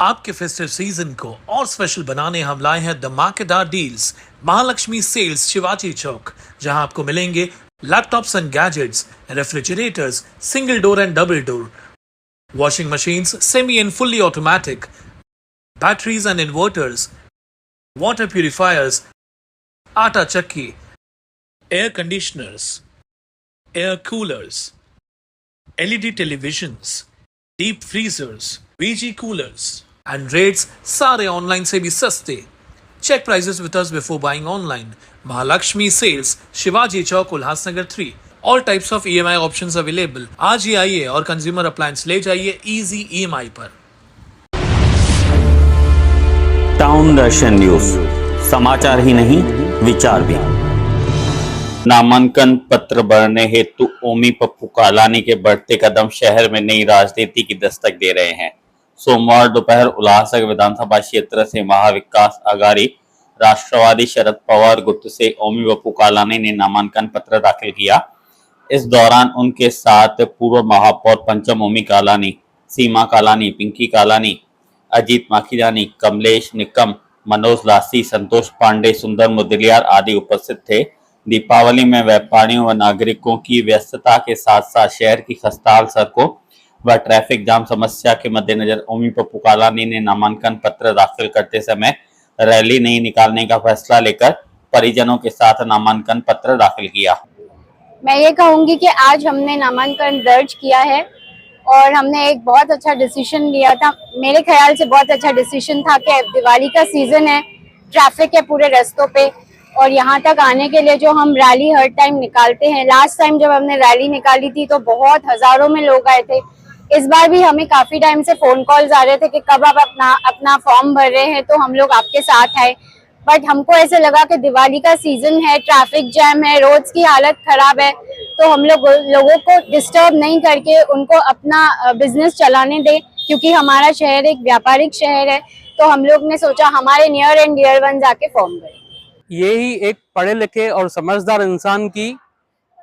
आपके festive season को और स्पेशल बनाने हम लाए हैं धमाकेदार डील्स महालक्ष्मी सेल्स शिवाजी चौक, जहां आपको मिलेंगे laptops and gadgets, refrigerators, single door and double door, washing machines, semi and fully automatic, batteries and inverters, water purifiers, atta chakki, air conditioners, air coolers, LED televisions, deep freezers, VG coolers, and rates सारे online से भी सस्ते. Check prices with us before buying online. Mahalakshmi Sales, Shivaji Chowk, Ulhasnagar 3. All types of EMI options available. आज ही आइए और consumer appliance ले जाइए easy EMI पर. टाउन दर्शन न्यूज, समाचार ही नहीं विचार भी। नामांकन पत्र भरने हेतु ओमी पप्पू कालानी के बढ़ते कदम शहर में नई राजनीति की दस्तक दे रहे हैं। सोमवार दोपहर उल्लासनगर विधानसभा क्षेत्र से महाविकास आघाड़ी राष्ट्रवादी शरद पवार गुट से ओमी पप्पू कालानी ने नामांकन पत्र दाखिल किया। इस दौरान उनके साथ पूर्व महापौर पंचम ओमी कालानी, सीमा कालानी, पिंकी कालानी, अजीत माखीजानी, कमलेश निकम, मनोज लासी, संतोष पांडे, सुंदर मुदलियार आदि उपस्थित थे। दीपावली में व्यापारियों व नागरिकों की व्यस्तता के साथ साथ शहर की खस्ताहाल सड़कों व ट्रैफिक जाम समस्या के मद्देनजर ओमी पप्पू कालानी ने नामांकन पत्र दाखिल करते समय रैली नहीं निकालने का फैसला लेकर परिजनों के साथ नामांकन पत्र दाखिल किया। मैं ये कहूँगी कि आज हमने नामांकन दर्ज किया है और हमने एक बहुत अच्छा डिसीजन लिया था। मेरे ख्याल से बहुत अच्छा डिसीजन था कि दिवाली का सीजन है, ट्रैफिक है पूरे रास्तों पे, और यहाँ तक आने के लिए जो हम रैली हर टाइम निकालते हैं, लास्ट टाइम जब हमने रैली निकाली थी तो बहुत हजारों में लोग आए थे। इस बार भी हमें काफी टाइम से फोन कॉल्स आ रहे थे कि कब आप अपना फॉर्म भर रहे हैं, तो हम लोग आपके साथ आए। बट हमको ऐसे लगा कि दिवाली का सीजन है, ट्रैफिक जैम है, रोड्स की हालत खराब है, तो हम लोगों को डिस्टर्ब नहीं करके उनको अपना बिजनेस चलाने दें, क्योंकि हमारा शहर एक व्यापारिक शहर है। तो हम लोग ने सोचा हमारे नियर एंड डियर वन जाके फॉर्म भरें। यही एक पढ़े लिखे और समझदार इंसान की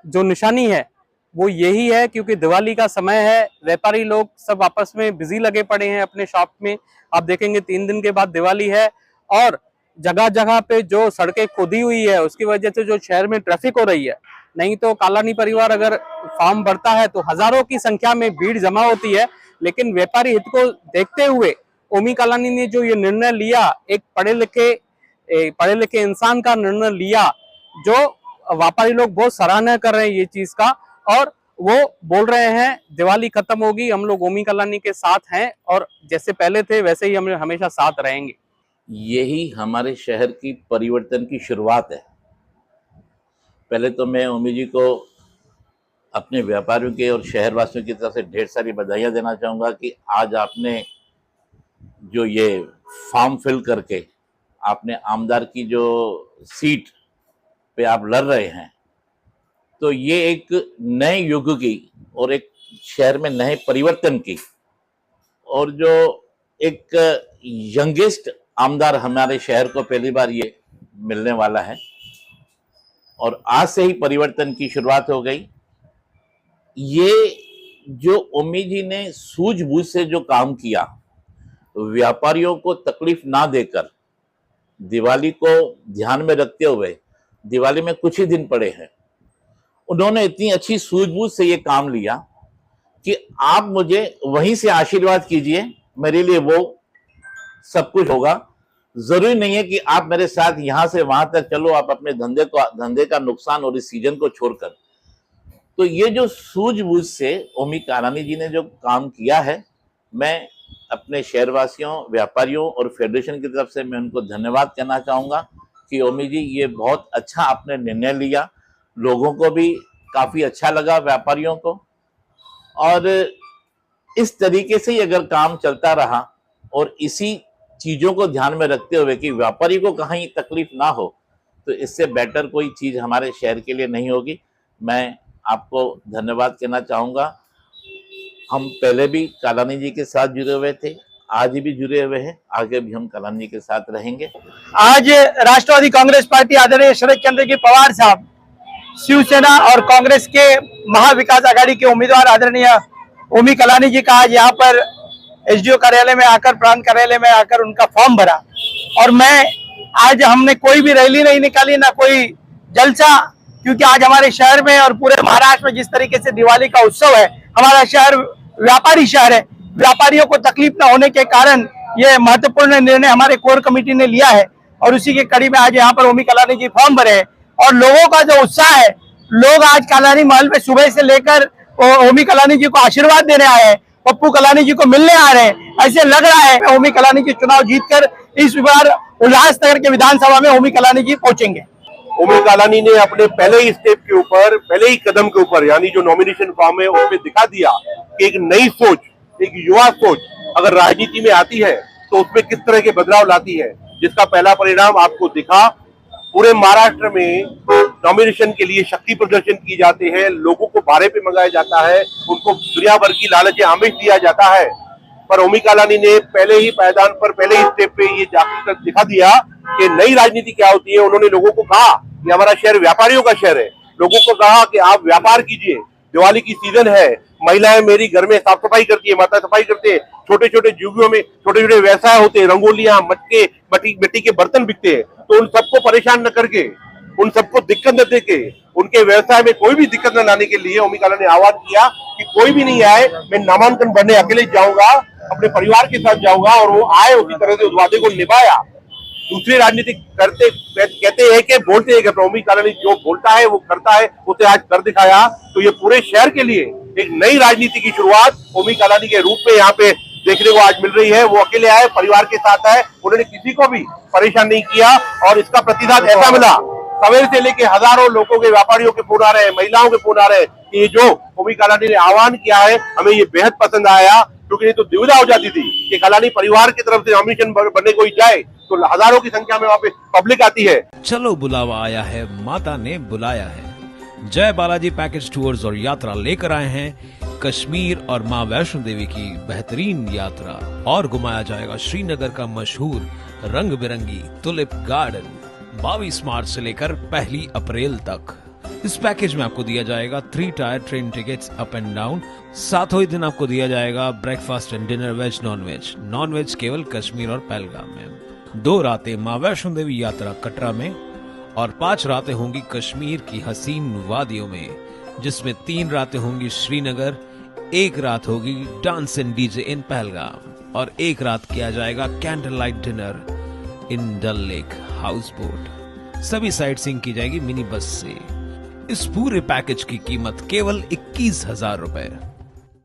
जो निशानी है वो यही है, क्योंकि दिवाली का समय है, व्यापारी लोग सब आपस में बिजी लगे पड़े हैं अपने शॉप में। आप देखेंगे 3 दिन के बाद दिवाली है और जगह जगह पे जो सड़कें खुदी हुई है उसकी वजह से जो शहर में ट्रैफिक हो रही है। नहीं तो कालानी परिवार अगर फॉर्म भरता है तो हजारों की संख्या में भीड़ जमा होती है, लेकिन व्यापारी हित को देखते हुए ओमी कालानी ने जो ये निर्णय लिया, एक पढ़े लिखे इंसान का निर्णय लिया, जो व्यापारी लोग बहुत सराहना कर रहे हैं ये चीज का, और वो बोल रहे हैं दिवाली खत्म होगी, हम लोग ओमी कालानी के साथ हैं और जैसे पहले थे वैसे ही हम हमेशा साथ रहेंगे। यही हमारे शहर की परिवर्तन की शुरुआत है। पहले तो मैं ओमी जी को अपने व्यापारियों के और शहरवासियों की तरफ से ढेर सारी बधाइयाँ देना चाहूँगा कि आज आपने जो ये फॉर्म फिल करके आपने आमदार की जो सीट पे आप लड़ रहे हैं, तो ये एक नए युग की और एक शहर में नए परिवर्तन की, और जो एक यंगेस्ट आमदार हमारे शहर को पहली बार ये मिलने वाला है, और आज से ही परिवर्तन की शुरुआत हो गई। ये जो ओमी जी ने सूझबूझ से जो काम किया, व्यापारियों को तकलीफ ना देकर, दिवाली को ध्यान में रखते हुए, दिवाली में कुछ ही दिन पड़े हैं, उन्होंने इतनी अच्छी सूझबूझ से ये काम लिया कि आप मुझे वहीं से आशीर्वाद कीजिए, मेरे लिए वो सब कुछ होगा। जरूरी नहीं है कि आप मेरे साथ यहां से वहां तक चलो, आप अपने धंधे का नुकसान और इस सीजन को छोड़कर। तो ये जो सूझबूझ से ओमी कालानी जी ने जो काम किया है, मैं अपने शहरवासियों, व्यापारियों और फेडरेशन की तरफ से मैं उनको धन्यवाद कहना चाहूँगा कि ओमी जी ये बहुत अच्छा आपने निर्णय लिया। लोगों को भी काफ़ी अच्छा लगा, व्यापारियों को, और इस तरीके से ही अगर काम चलता रहा और इसी चीज़ों को ध्यान में रखते हुए कि व्यापारी को कहीं तकलीफ ना हो, तो इससे बेटर कोई चीज़ हमारे शहर के लिए नहीं होगी। मैं आपको धन्यवाद कहना चाहूँगा। हम पहले भी कालानी जी के साथ जुड़े हुए थे, आज भी जुड़े हुए हैं, आगे भी हम कालानी जी के साथ रहेंगे। आज राष्ट्रवादी कांग्रेस पार्टी आदरणीय शरद चंद्र जी पवार साहब, शिवसेना और कांग्रेस के महाविकास आघाड़ी के उम्मीदवार आदरणीय ओमी कालानी जी का आज यहाँ पर एसडीओ कार्यालय में आकर, प्रांत कार्यालय में आकर उनका फॉर्म भरा। और मैं आज हमने कोई भी रैली नहीं निकाली, ना कोई जलसा, क्योंकि आज हमारे शहर में और पूरे महाराष्ट्र में जिस तरीके से दिवाली का उत्सव है, हमारा शहर व्यापारी शहर है, व्यापारियों को तकलीफ न होने के कारण ये महत्वपूर्ण निर्णय हमारे कोर कमेटी ने लिया है। और उसी की कड़ी में आज यहाँ पर ओमी कलानी जी फॉर्म भरे हैं। और लोगों का जो उत्साह है, लोग आज कलानी महल में सुबह से लेकर ओमी कलानी जी को आशीर्वाद देने आए हैं, पप्पू कलानी जी को मिलने आ रहे हैं। ऐसे लग रहा है ओमी कलानी जी चुनाव जीतकर इस बार उल्लासनगर के विधानसभा में ओमी कलानी जी पहुंचेंगे। ओमी कलानी ने अपने पहले ही स्टेप के ऊपर, पहले ही कदम के ऊपर, यानी जो नॉमिनेशन फॉर्म है उसमें दिखा दिया कि एक नई सोच, एक युवा सोच अगर राजनीति में आती है तो उसमें किस तरह के बदलाव लाती है, जिसका पहला परिणाम आपको दिखा। पूरे महाराष्ट्र में नॉमिनेशन के लिए शक्ति प्रदर्शन किए जाते हैं, लोगों को भाड़े पे मंगाया जाता है, उनको दुनिया भर की लालच आमिष दिया जाता है। पर ओमी कलानी ने पहले ही पायदान पर, पहले ही स्टेप पे ये जाकर दिखा दिया कि नई राजनीति क्या होती है। उन्होंने लोगों को कहा कि हमारा शहर व्यापारियों का शहर है, लोगों को कहा कि आप व्यापार कीजिए, दिवाली की सीजन है, महिलाएं मेरी घर में साफ सफाई करती है, माता सफाई करते हैं, छोटे छोटे जुगियों में छोटे छोटे व्यवसाय होते हैं, रंगोलियां, मटके, मिट्टी के बर्तन बिकते हैं। तो उन सबको परेशान न करके, उन सबको दिक्कत न देके, उनके व्यवसाय में कोई भी दिक्कत न लाने के लिए ओमी कलानी ने आह्वान किया कि कोई भी नहीं आए, मैं नामांकन भरने अकेले जाऊंगा, अपने परिवार के साथ जाऊंगा। और वो आए, उसी तरह से उस वादे को निभाया। दूसरी राजनीति करते कहते हैं कि बोलते हैं कि ओमी कलानी जो बोलता है वो करता है, उसे आज कर दिखाया। तो ये पूरे शहर के लिए एक नई राजनीति की शुरुआत ओमी कलानी के रूप में यहाँ पे देखने को आज मिल रही है। वो अकेले आए, परिवार के साथ आए, उन्होंने किसी को भी परेशान नहीं किया। और इसका प्रतिसाद ऐसा मिला, सवेरे से लेके हजारों लोगों के, व्यापारियों के फोन आ रहे हैं, महिलाओं के फोन आ रहे हैं कि ये जो ओमी कलानी ने आह्वान किया है हमें ये बेहद पसंद आया। क्योंकि ये तो दुविधा हो जाती थी कि कलानी परिवार की तरफ से नॉमिनेशन बनने कोई जाए तो हजारों की संख्या में वहाँ पे पब्लिक आती है। चलो बुलावा आया है, माता ने बुलाया है। जय बालाजी पैकेज टूर्स और यात्रा लेकर आए हैं कश्मीर और मां वैष्णो देवी की बेहतरीन यात्रा। और घुमाया जाएगा श्रीनगर का मशहूर रंग बिरंगी टुलिप गार्डन 22 मार्च से लेकर 1 अप्रैल तक। इस पैकेज में आपको दिया जाएगा 3 tier train tickets up and down. सातों ही दिन आपको दिया जाएगा breakfast and dinner, veg non veg केवल कश्मीर और पहलगाम में। 2 रातें मां वैष्णो देवी यात्रा कटरा में और 5 रातें होंगी कश्मीर की हसीन वादियों में, जिसमें 3 रातें होंगी श्रीनगर, 1 रात होगी dance and DJ in Pahalgam और 1 रात किया जाएगा candle light dinner in Dal lake house boat. सभी साइट सीइंग की जाएगी मिनी बस से। इस पूरे पैकेज की कीमत केवल 21,000 रुपए।